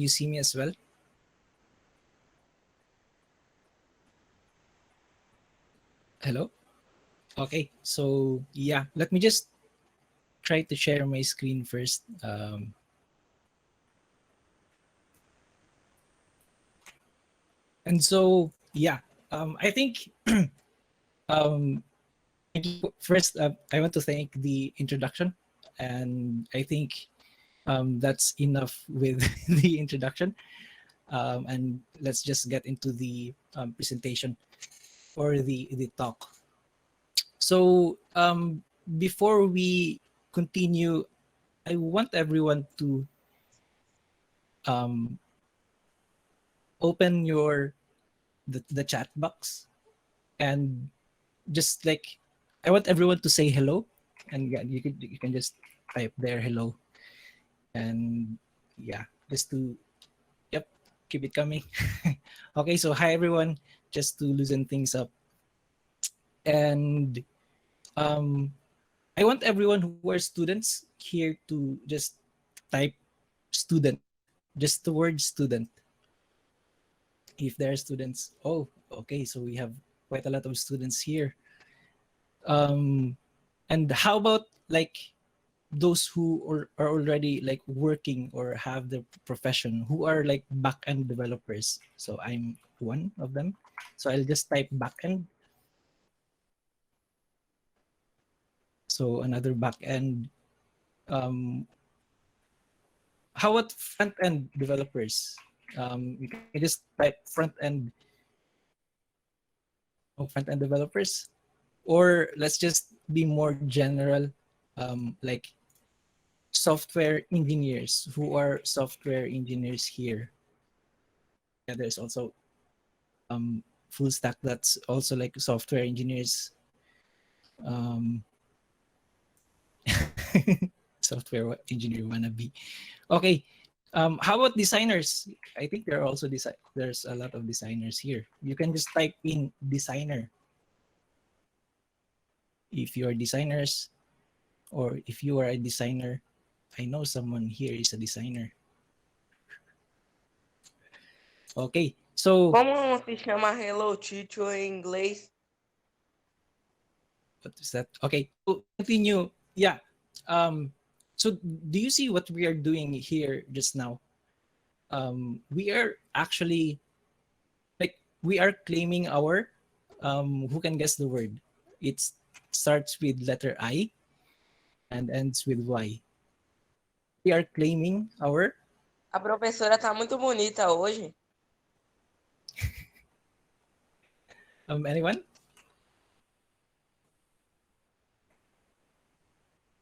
you see me as well? Hello? Okay, so yeah, let me just try to share my screen first. And so, yeah, I think um, first, I want to thank the introduction. And I think that's enough with the introduction. And let's just get into the presentation or the talk. So before we continue, I want everyone to um, open the chat box and just like I want everyone to say hello, and yeah, you can just type there hello, and yeah, just to yep, keep it coming. Okay, so hi everyone, just to loosen things up, and um, I want everyone who are students here to just type student, just the word student. If there are students, oh, okay, so we have quite a lot of students here. Um, and how about like those who are already like working or have the profession who are like back-end developers? So I'm one of them. So I'll just type back-end. So another back-end. How about front-end developers? You can just type front-end, oh, front-end developers, or let's just be more general, like software engineers. Who are software engineers here? Yeah, there's also full stack, that's also like software engineers. Um, software engineer wannabe. Okay. How about designers? I think there are also there's a lot of designers here. You can just type in designer if you are designers, or if you are a designer. I know someone here is a designer. Okay, so Como se chama Hello Teacher em inglês? what is that? Okay, to continue. Yeah. Um, so do you see what we are doing here just now? We are actually like we are claiming our who can guess the word? It starts with letter I and ends with Y. We are claiming our A professora tá muito bonita hoje. anyone?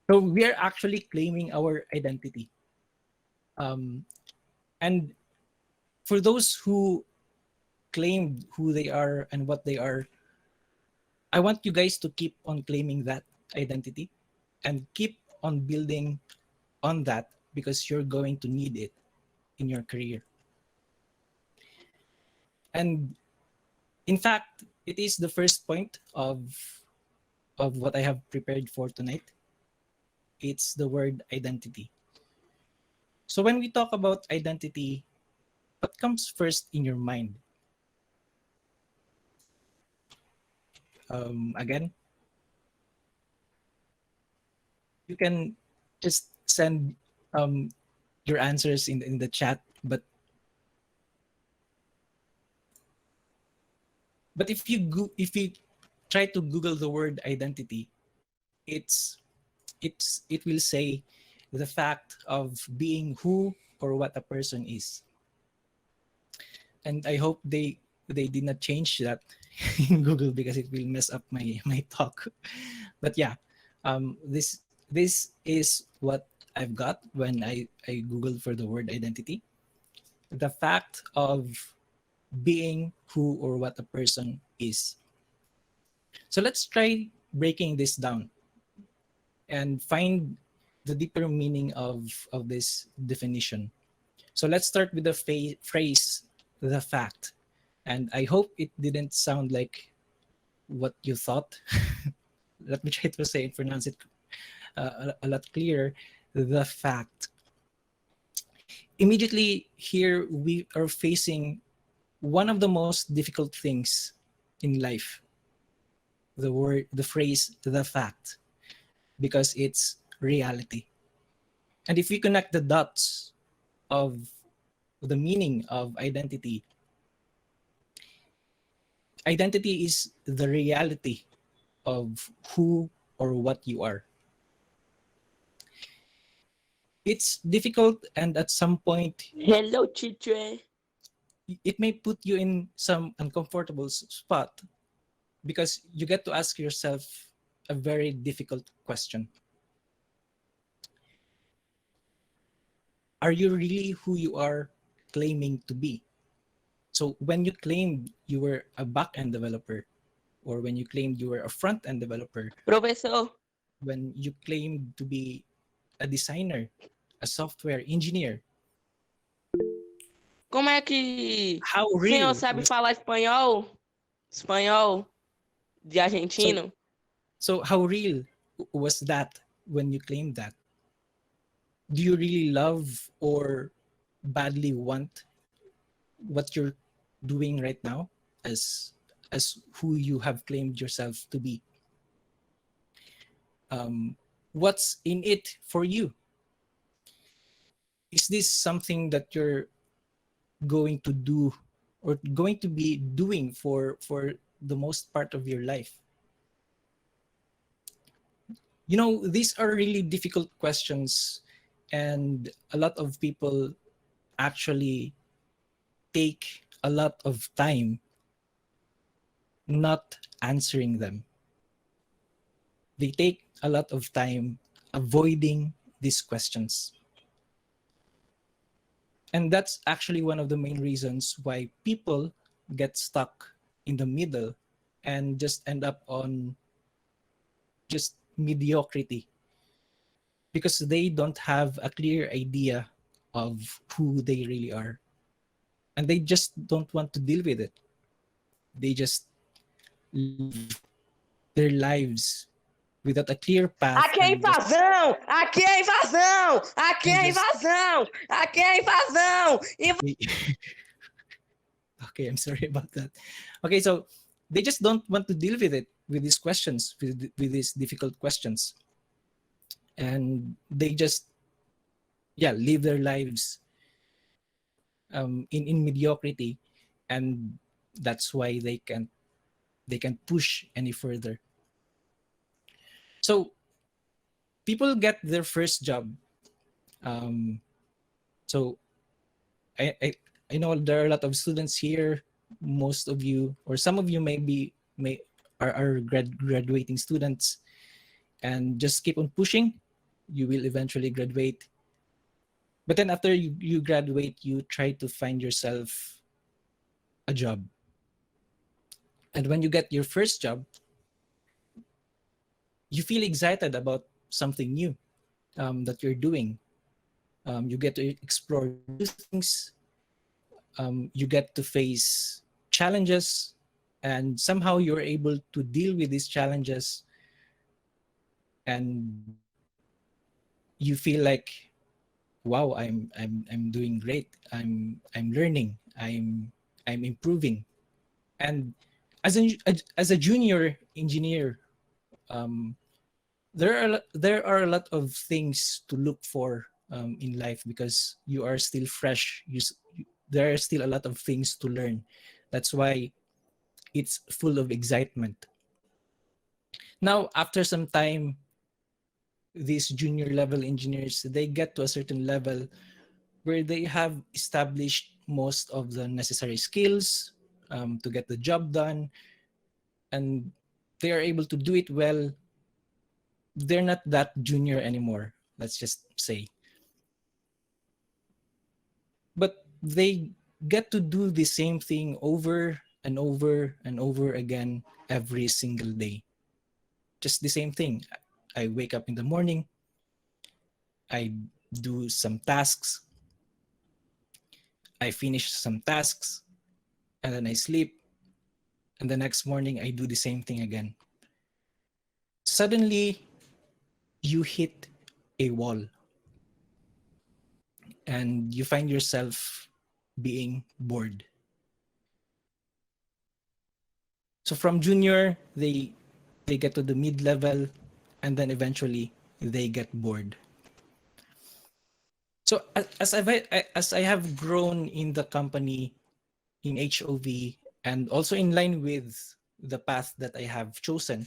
So we are actually claiming our identity. Um, and for those who claimed who they are and what they are, I want you guys to keep on claiming that identity and keep on building on that, because you're going to need it in your career. And in fact, it is the first point of what I have prepared for tonight. It's the word identity. So when we talk about identity, what comes first in your mind? Again, you can just send um, your answers in the chat, but if you try to Google the word identity, it's it will say the fact of being who or what a person is. And I hope they did not change that in Google, because it will mess up my talk. But yeah, this is what I've got when I Googled for the word identity. The fact of being who or what a person is. So let's try breaking this down and find the deeper meaning of this definition. So let's start with the phrase, the fact. And I hope it didn't sound like what you thought. Let me try to say and pronounce it a lot clearer. The fact. immediately here we are facing one of the most difficult things in life, the phrase, the fact, because it's reality. And if we connect the dots of the meaning of identity, identity is the reality of who or what you are. It's difficult, and at some point Hello, teacher. it may put you in some uncomfortable spot, because you get to ask yourself a very difficult question. Are you really who you are claiming to be? So when you claimed you were a back-end developer, or when you claimed you were a front-end developer, Professor, when you claimed to be a designer, a software engineer, como é que how o senhor real sabe was falar espanhol? Espanhol de so argentino? so how real was that when you claimed that? Do you really love or badly want what you're doing right now as who you have claimed yourself to be? What's in it for you? Is this something that you're going to do or going to be doing for the most part of your life? You know, these are really difficult questions, and a lot of people actually take a lot of time not answering them. They take a lot of time avoiding these questions. And that's actually one of the main reasons why people get stuck in the middle and just end up on just mediocrity, because they don't have a clear idea of who they really are. And they just don't want to deal with it. They just live their lives without a clear path, Aqui é and just invasão! Aqui é invasão! Aqui and é just invasão! Aqui é invasão! okay, I'm sorry about that. Okay, so they just don't want to deal with it, with these questions, with these difficult questions, and they just, yeah, live their lives in mediocrity, and that's why they can't push any further. So people get their first job. Um, so I, I I know there are a lot of students here. Most of you, or some of you, may are graduating students, and just keep on pushing. You will eventually graduate. But then after you graduate, you try to find yourself a job. And when you get your first job, you feel excited about something new that you're doing. You get to explore new things. You get to face challenges, and somehow you're able to deal with these challenges, and you feel like, wow, I'm doing great. I'm learning. I'm improving. And as a junior engineer, um, there are a lot of things to look for in life, because you are still fresh. There are still a lot of things to learn. That's why it's full of excitement. Now, after some time, these junior level engineers, they get to a certain level where they have established most of the necessary skills to get the job done, and they are able to do it well. They're not that junior anymore, let's just say. But they get to do the same thing over and over and over again every single day. Just the same thing. I wake up in the morning, I do some tasks, I finish some tasks, and then I sleep. And the next morning, I do the same thing again. Suddenly, you hit a wall. and you find yourself being bored. So from junior, they get to the mid level, and then eventually they get bored. So as I have grown in the company in HOV and also in line with the path that I have chosen,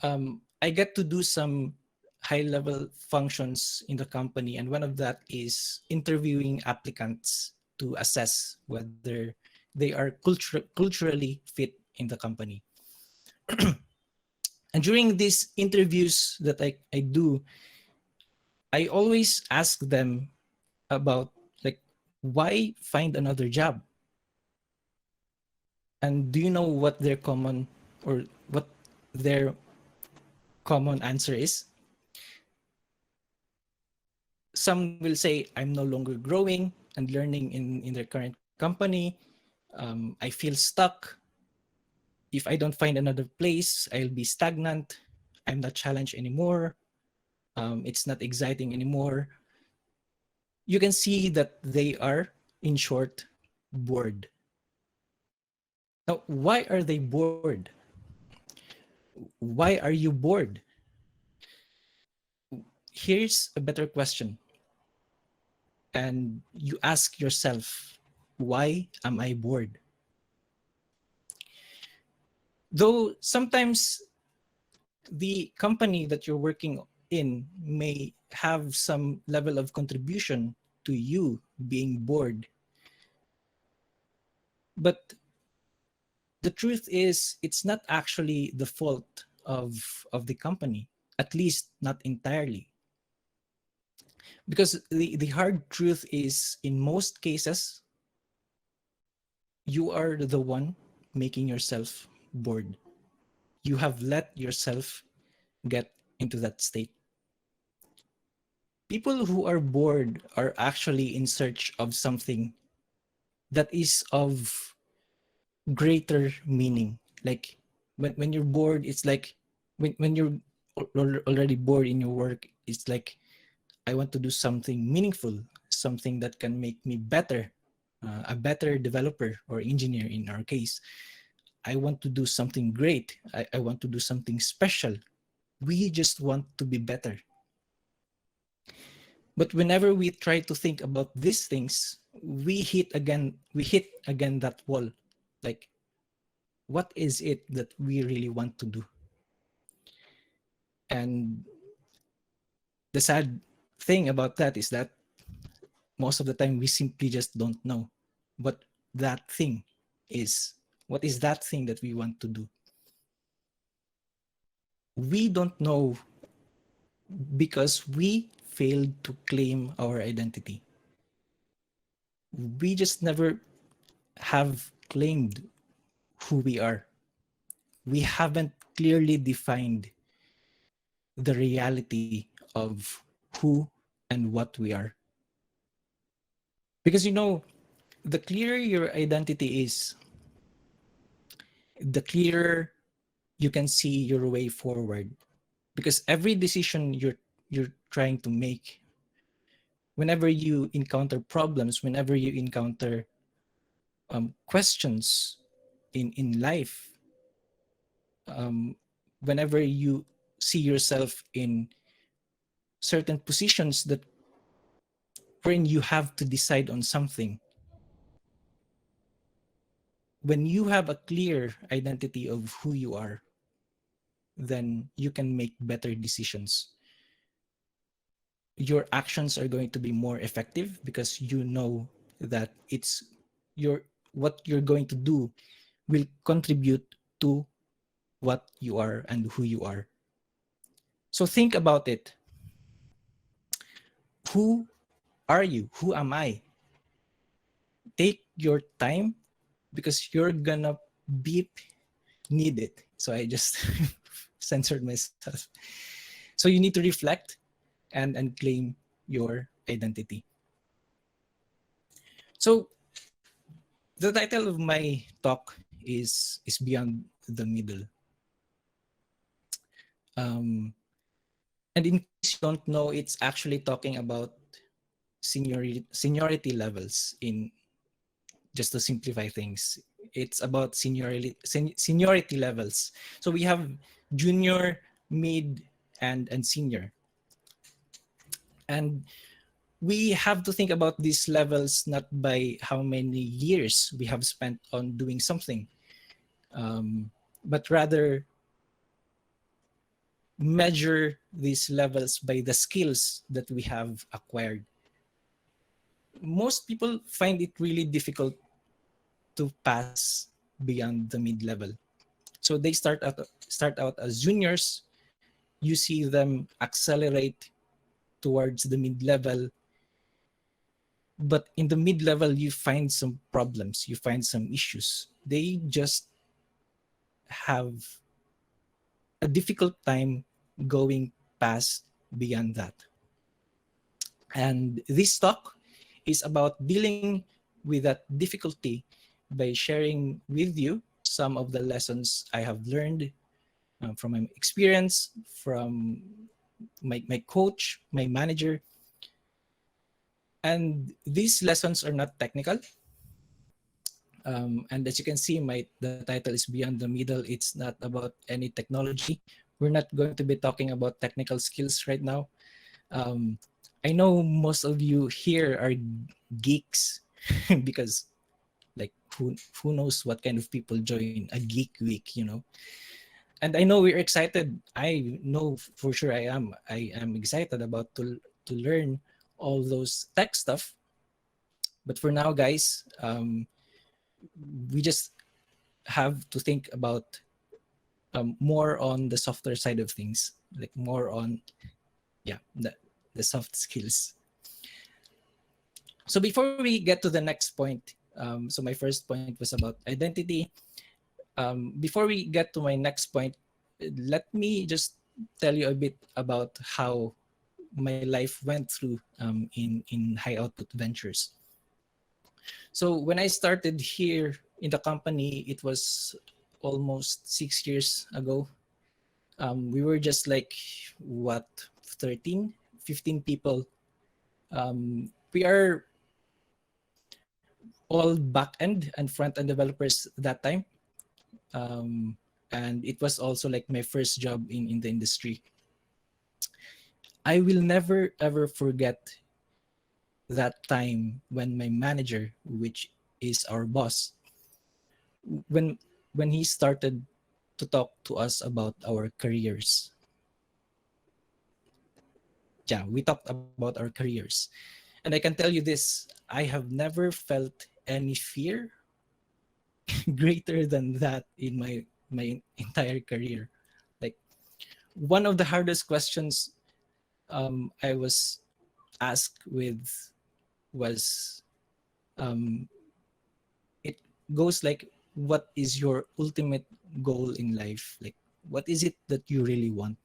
I get to do some high level functions in the company, and one of that is interviewing applicants to assess whether they are culturally fit in the company. And during these interviews that I do, I always ask them about, like, why find another job? And do you know what their common, or what their common answer is? Some will say, I'm no longer growing and learning in their current company. I feel stuck. If I don't find another place, I'll be stagnant. I'm not challenged anymore. It's not exciting anymore. You can see that they are, in short, bored. Now, why are they bored? Why are you bored? Here's a better question. And you ask yourself, why am I bored? Though sometimes the company that you're working in may have some level of contribution to you being bored. But the truth is, it's not actually the fault of the company, at least not entirely. Because the hard truth is, in most cases, you are the one making yourself bored. You have let yourself get into that state. People who are bored are actually in search of something that is of greater meaning. Like when you're bored, it's like when you're already bored in your work, it's like, I want to do something meaningful, something that can make me better, a better developer or engineer in our case. I want to do something great. I want to do something special. We just want to be better. But whenever we try to think about these things, we hit again that wall. Like, what is it that we really want to do? And the sad thing about that is that most of the time we simply just don't know what that thing is. What is that thing that we want to do? We don't know because we failed to claim our identity. We just never have claimed who we are. We haven't clearly defined the reality of who and what we are. Because, the clearer your identity is, the clearer you can see your way forward. Because every decision you're trying to make, whenever you encounter problems, whenever you encounter questions in life, um, whenever you see yourself in certain positions that wherein you have to decide on something, when you have a clear identity of who you are, then you can make better decisions. Your actions are going to be more effective because you know that it's your what you're going to do will contribute to what you are and who you are. So think about it. Who are you? Who am I? Take your time because you're gonna beep need it. So I just censored myself. So you need to reflect and claim your identity. So the title of my talk is Beyond the Middle. Um, and in case you don't know, it's actually talking about seniority levels. In just to simplify things, it's about seniority levels. So we have junior, mid, and senior, and we have to think about these levels not by how many years we have spent on doing something, but rather measure these levels by the skills that we have acquired. Most people find it really difficult to pass beyond the mid level. So they start out as juniors. You see them accelerate towards the mid level, but in the mid level you find some problems, you find some issues. They just have a difficult time going past beyond that. And this talk is about dealing with that difficulty by sharing with you some of the lessons I have learned from my experience, from my coach, my manager. And these lessons are not technical. And as you can see, the title is Beyond the Middle. It's not about any technology. We're not going to be talking about technical skills right now. Um, I know most of you here are geeks because like who knows what kind of people join a geek week, you know. And I know we're excited. I know for sure I am excited about to learn all those tech stuff. But for now, guys, we just have to think about more on the softer side of things, like more on, yeah, the soft skills. So before we get to the next point, so my first point was about identity. Before we get to my next point, let me just tell you a bit about how my life went through in high output ventures. So when I started here in the company, it was almost 6 years ago. We were just like, what, 13, 15 people. We are all back end and front end developers that time. Um, and it was also like my first job in the industry. I will never ever forget that time when my manager, which is our boss, when when he started to talk to us about our careers. Yeah, we talked about our careers. And I can tell you this, I have never felt any fear greater than that in my entire career. Like one of the hardest questions I was asked with was, um, it goes like, what is your ultimate goal in life? Like, what is it that you really want?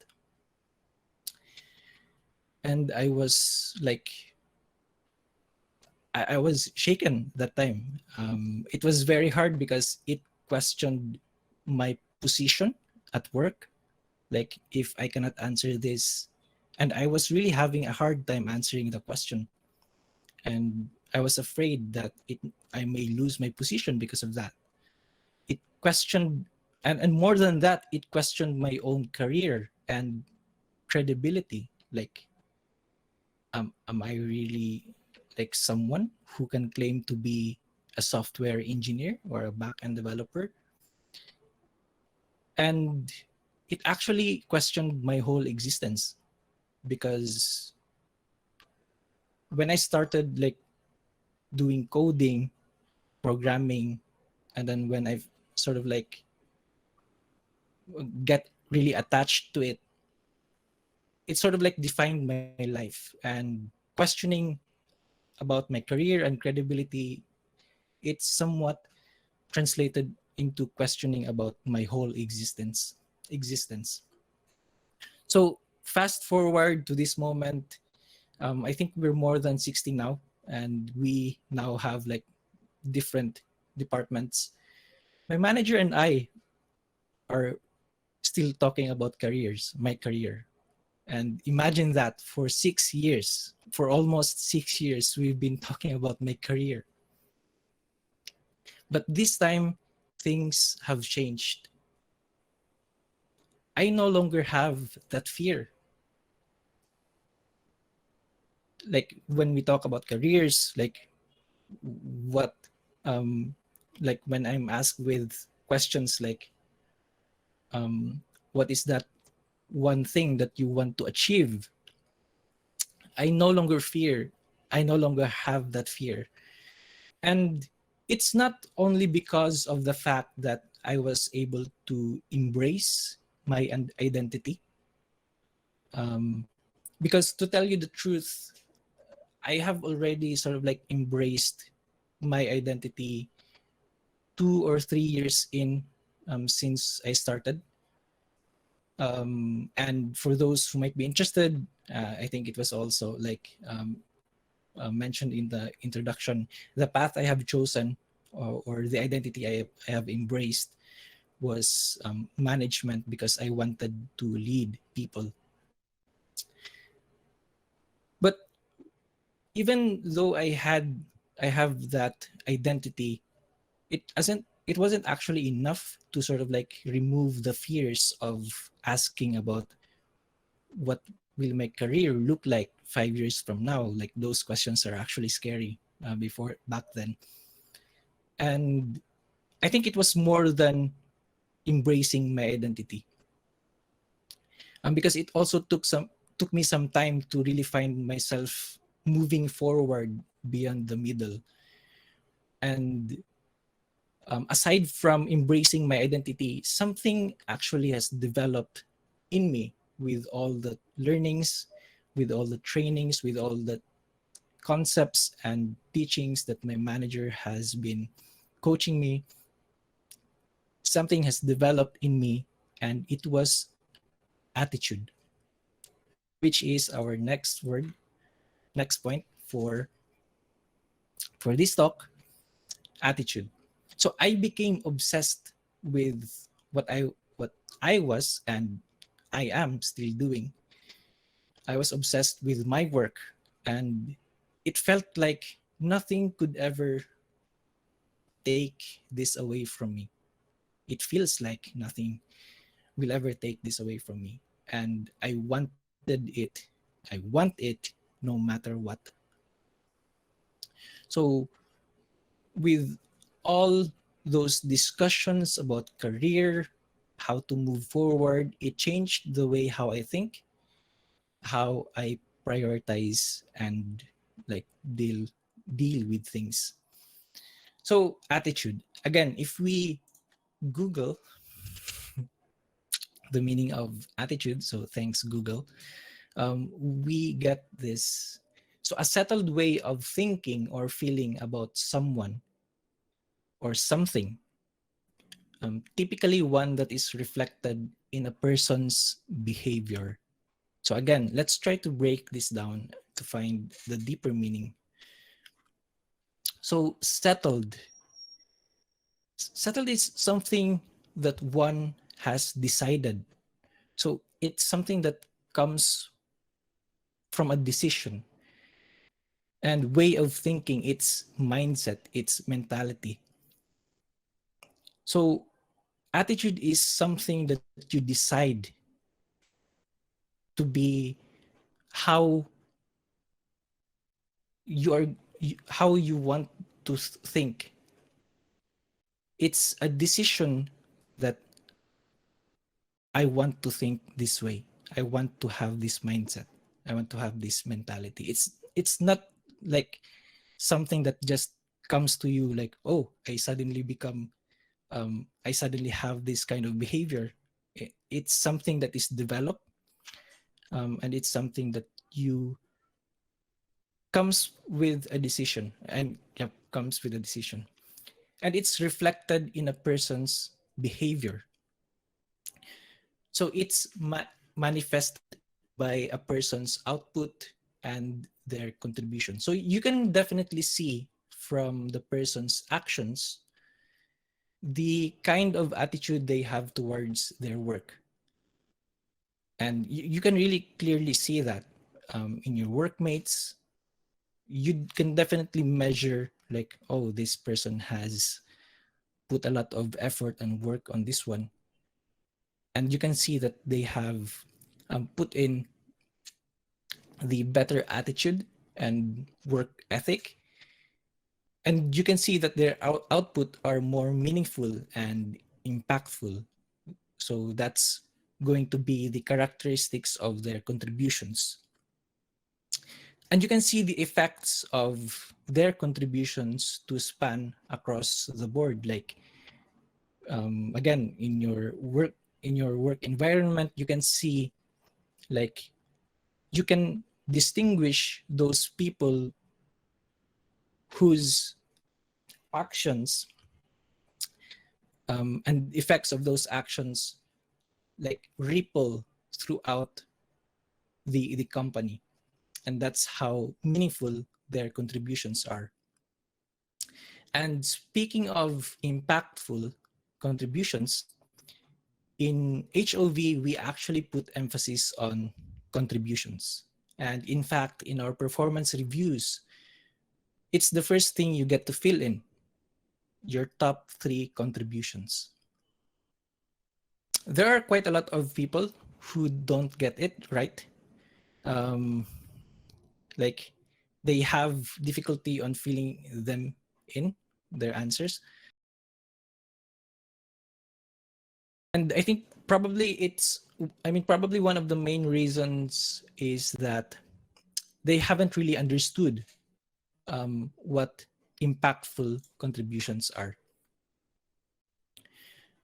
And I was like, I was shaken that time. It was very hard because it questioned my position at work. Like, if I cannot answer this, and I was really having a hard time answering the question, and I was afraid that I may lose my position because of that. It questioned, and more than that, it questioned my own career and credibility. Like, am I really like someone who can claim to be a software engineer or a backend developer? And it actually questioned my whole existence, because when I started like doing coding, programming, and then when I sort of like get really attached to it, it sort of like defined my life. And questioning about my career and credibility, it's somewhat translated into questioning about my whole existence. So fast forward to this moment, I think we're more than 60 now, and we now have like different departments. My manager and I are still talking about careers, my career. And imagine that for 6 years, for almost 6 years, we've been talking about my career. But this time, things have changed. I no longer have that fear. Like when we talk about careers, like what, um, like when I'm asked with questions like, what is that one thing that you want to achieve? I no longer fear. I no longer have that fear. And it's not only because of the fact that I was able to embrace my identity. Um, because to tell you the truth, I have already sort of like embraced my identity 2 or 3 years in, since I started. And for those who might be interested, I think it was also like, mentioned in the introduction, the path I have chosen, or the identity I have embraced was, management, because I wanted to lead people. But even though I have that identity, it wasn't actually enough to sort of like remove the fears of asking about what will my career look like 5 years from now. Like those questions are actually scary, before back then. And I think it was more than embracing my identity, because it also took me some time to really find myself moving forward beyond the middle. And, aside from embracing my identity, something actually has developed in me with all the learnings, with all the trainings, with all the concepts and teachings that my manager has been coaching me. Something has developed in me, and it was attitude, which is our next point for this talk, attitude. So I became obsessed with what I was and I am still doing. I was obsessed with my work, and it felt like nothing could ever take this away from me. It feels like nothing will ever take this away from me. And I wanted it. I want it no matter what. So, with all those discussions about career, how to move forward, it changed the way how I think, how I prioritize and like deal with things. So attitude. Again, if we Google the meaning of attitude, so thanks Google, we get this. So a settled way of thinking or feeling about someone or something, typically one that is reflected in a person's behavior. So again, let's try to break this down to find the deeper meaning. So settled is something that one has decided. So it's something that comes from a decision and way of thinking, its mindset, its mentality. So attitude is something that you decide to be how you are, how you want to think. It's a decision that I want to think this way. I want to have this mindset. I want to have this mentality. It's not like something that just comes to you like, oh, I suddenly have this kind of behavior. It's something that is developed, and it's something that you comes with a decision, and yeah, comes with a decision, and it's reflected in a person's behavior. So it's manifested by a person's output and their contribution. So you can definitely see from the person's actions the kind of attitude they have towards their work. And you can really clearly see that in your workmates. You can definitely measure like, oh, this person has put a lot of effort and work on this one, and you can see that they have put in the better attitude and work ethic, and you can see that their output are more meaningful and impactful. So that's going to be the characteristics of their contributions. And you can see the effects of their contributions to span across the board. Like again, in your work environment, you can see like you can distinguish those people whose actions and effects of those actions like ripple throughout the company, and that's how meaningful their contributions are. And speaking of impactful contributions, in HOV we actually put emphasis on contributions. And in fact, in our performance reviews, it's the first thing you get to fill in, your top 3 contributions. There are quite a lot of people who don't get it right. Um, like they have difficulty on filling them in, their answers. And I think probably probably one of the main reasons is that they haven't really understood what impactful contributions are.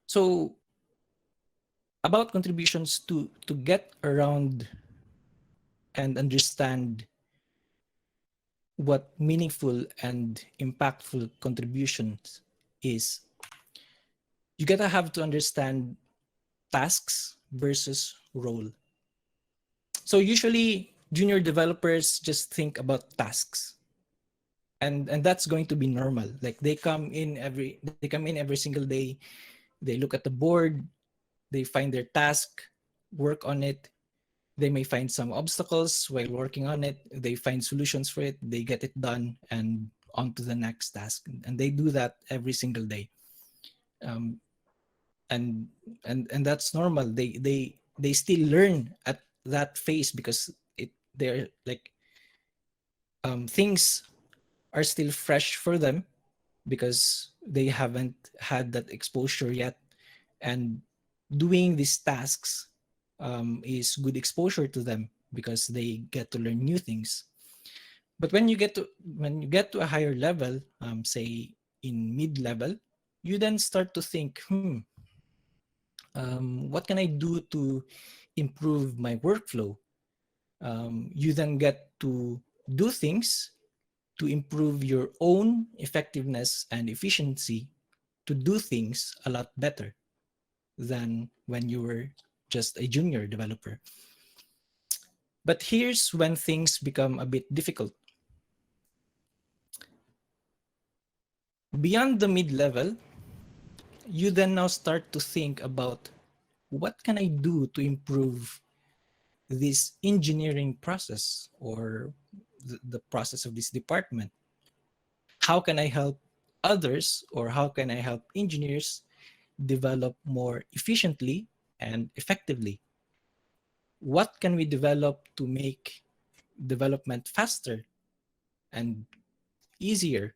So about contributions, to get around and understand what meaningful and impactful contributions is, you gotta have to understand tasks versus role. So usually junior developers just think about tasks, and that's going to be normal. Like they come in every single day, they look at the board, they find their task, work on it. They may find some obstacles while working on it, they find solutions for it, they get it done, and on to the next task. And they do that every single day. um, and and that's normal. They still learn at that phase because they're like things are still fresh for them because they haven't had that exposure yet. And doing these tasks is good exposure to them because they get to learn new things. But when you get to a higher level, say in mid level, you then start to think, what can I do to improve my workflow? You then get to do things to improve your own effectiveness and efficiency, to do things a lot better than when you were just a junior developer. But here's when things become a bit difficult. Beyond the mid level, you then now start to think about, what can I do to improve this engineering process or the process of this department? How can I help others, or how can I help engineers develop more efficiently and effectively? What can we develop to make development faster and easier?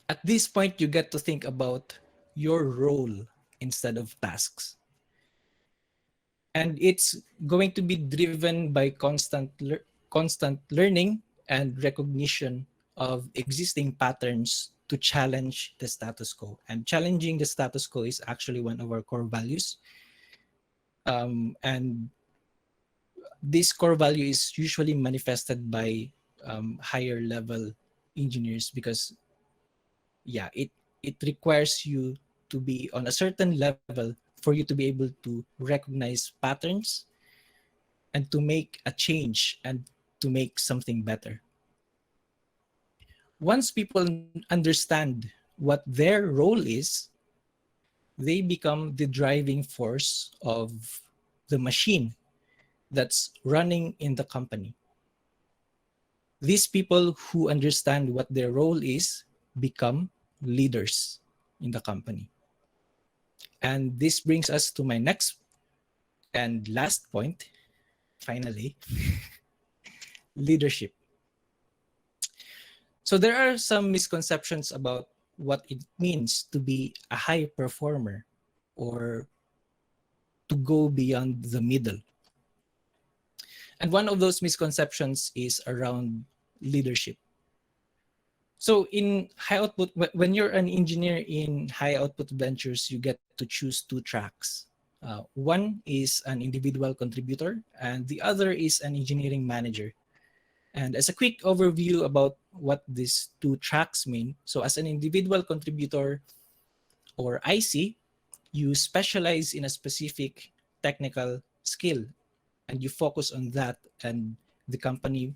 At this point, you get to think about your role instead of tasks. And it's going to be driven by constant learning and recognition of existing patterns to challenge the status quo. And challenging the status quo is actually one of our core values. And this core value is usually manifested by higher level engineers because, yeah, it requires you to be on a certain level for you to be able to recognize patterns and to make a change and to make something better. Once people understand what their role is, they become the driving force of the machine that's running in the company. These people who understand what their role is become leaders in the company. And this brings us to my next and last point, finally, leadership. So there are some misconceptions about what it means to be a high performer or to go beyond the middle. And one of those misconceptions is around leadership. So in high output, when you're an engineer in high output ventures, you get to choose two tracks. One is an individual contributor, and the other is an engineering manager. And as a quick overview about what these two tracks mean, so as an individual contributor or IC, you specialize in a specific technical skill and you focus on that, and the company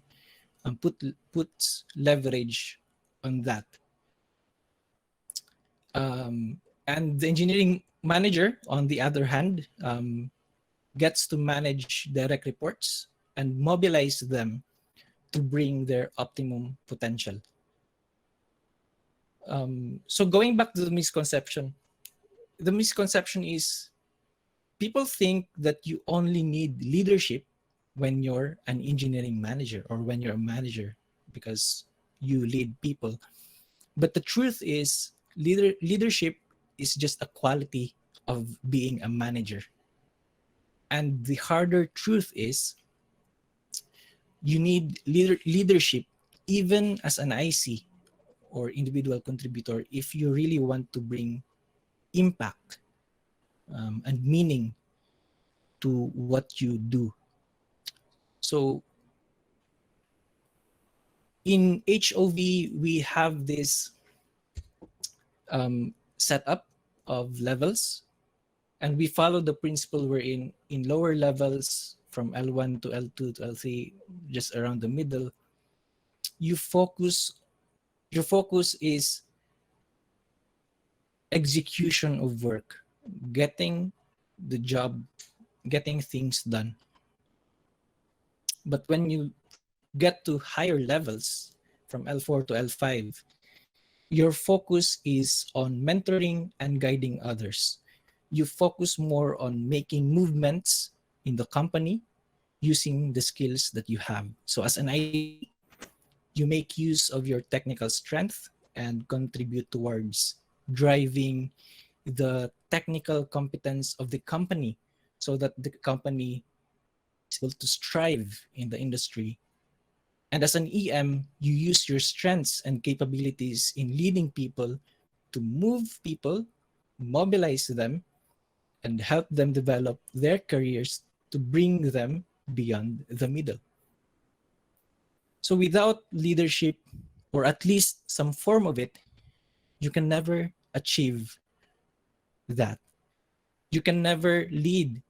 puts leverage on that. And the engineering manager, on the other hand, gets to manage direct reports and mobilize them to bring their optimum potential. So going back to the misconception is people think that you only need leadership when you're an engineering manager or when you're a manager because you lead people. But the truth is, leadership is just a quality of being a manager. And the harder truth is, you need leadership even as an IC or individual contributor if you really want to bring impact and meaning to what you do. So in HOV, we have this setup of levels, and we follow the principle wherein in lower levels from L1 to L2 to L3, just around the middle, you focus, your focus is execution of work, getting the job, getting things done. But when you get to higher levels from L4 to L5, your focus is on mentoring and guiding others. You focus more on making movements in the company using the skills that you have. So as an IC, you make use of your technical strength and contribute towards driving the technical competence of the company so that the company is able to strive in the industry. And as an EM, you use your strengths and capabilities in leading people to move people, mobilize them, and help them develop their careers to bring them beyond the middle. So without leadership, or at least some form of it, you can never achieve that. You can never lead.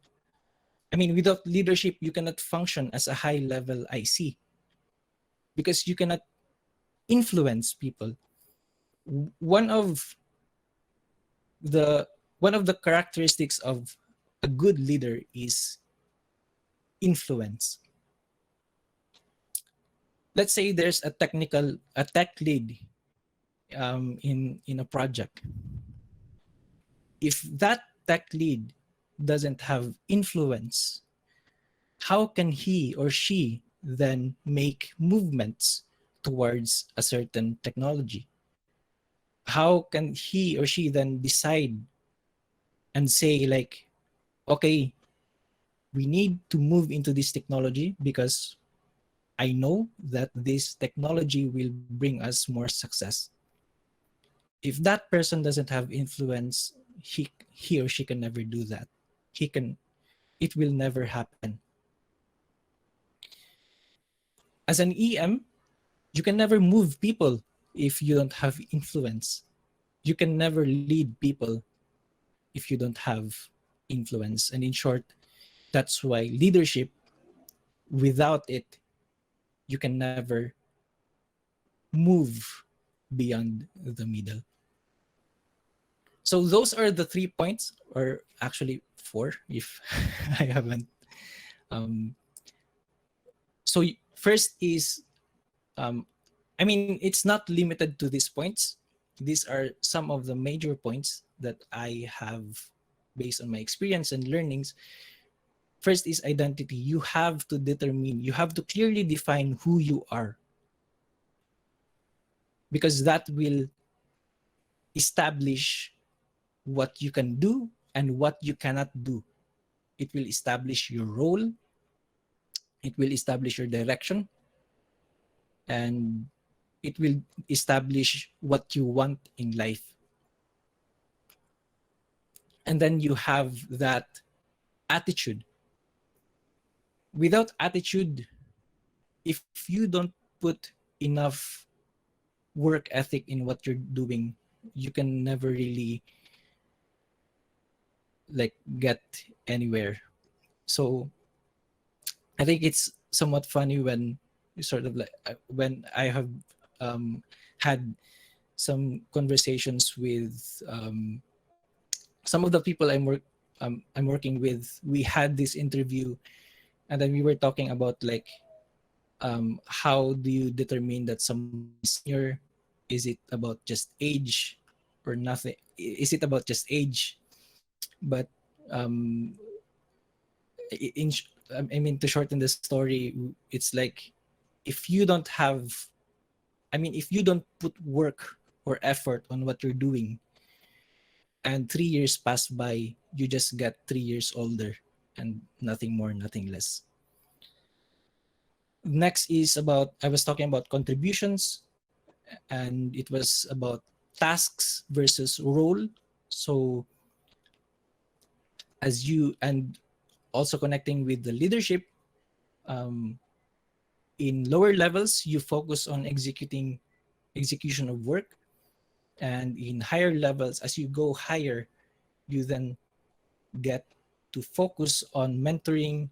I mean, without leadership, you cannot function as a high level IC because you cannot influence people. One of the one of the characteristics of a good leader is influence. Let's say there's a tech lead in a project. If that tech lead doesn't have influence, how can he or she then make movements towards a certain technology? How can he or she then decide and say like, okay, we need to move into this technology because I know that this technology will bring us more success. If that person doesn't have influence, he or she can never do that. It will never happen. As an EM, you can never move people if you don't have influence. You can never lead people if you don't have influence. And in short, that's why leadership, without it, you can never move beyond the middle. So those are the 3 points, or actually 4 if I haven't. Um, so first is, um, I mean, it's not limited to these points. These are some of the major points that I have based on my experience and learnings. First is identity. You have to determine, you have to clearly define who you are, because that will establish what you can do and what you cannot do. It will establish your role, it will establish your direction, and it will establish what you want in life. And then you have that attitude. Without attitude, if you don't put enough work ethic in what you're doing, you can never really like get anywhere. So I think it's somewhat funny when sort of like when I have had some conversations with some of the people I'm working with. We had this interview, and then we were talking about like how do you determine that someone is senior? Is it about just age or nothing? Is it about just age? But um, in I mean, to shorten the story, it's like if you don't have, I mean, if you don't put work or effort on what you're doing, and 3 years pass by, you just get 3 years older and nothing more, nothing less. Next is about, I was talking about contributions, and it was about tasks versus role. So as you, and also connecting with the leadership, um, in lower levels you focus on execution of work, and in higher levels, as you go higher, you then get to focus on mentoring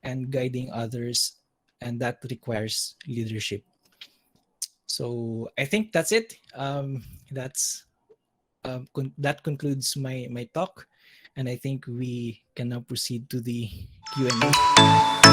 and guiding others, and that requires leadership. So I think that's it. That's that concludes my talk, and I think we can now proceed to the Q&A.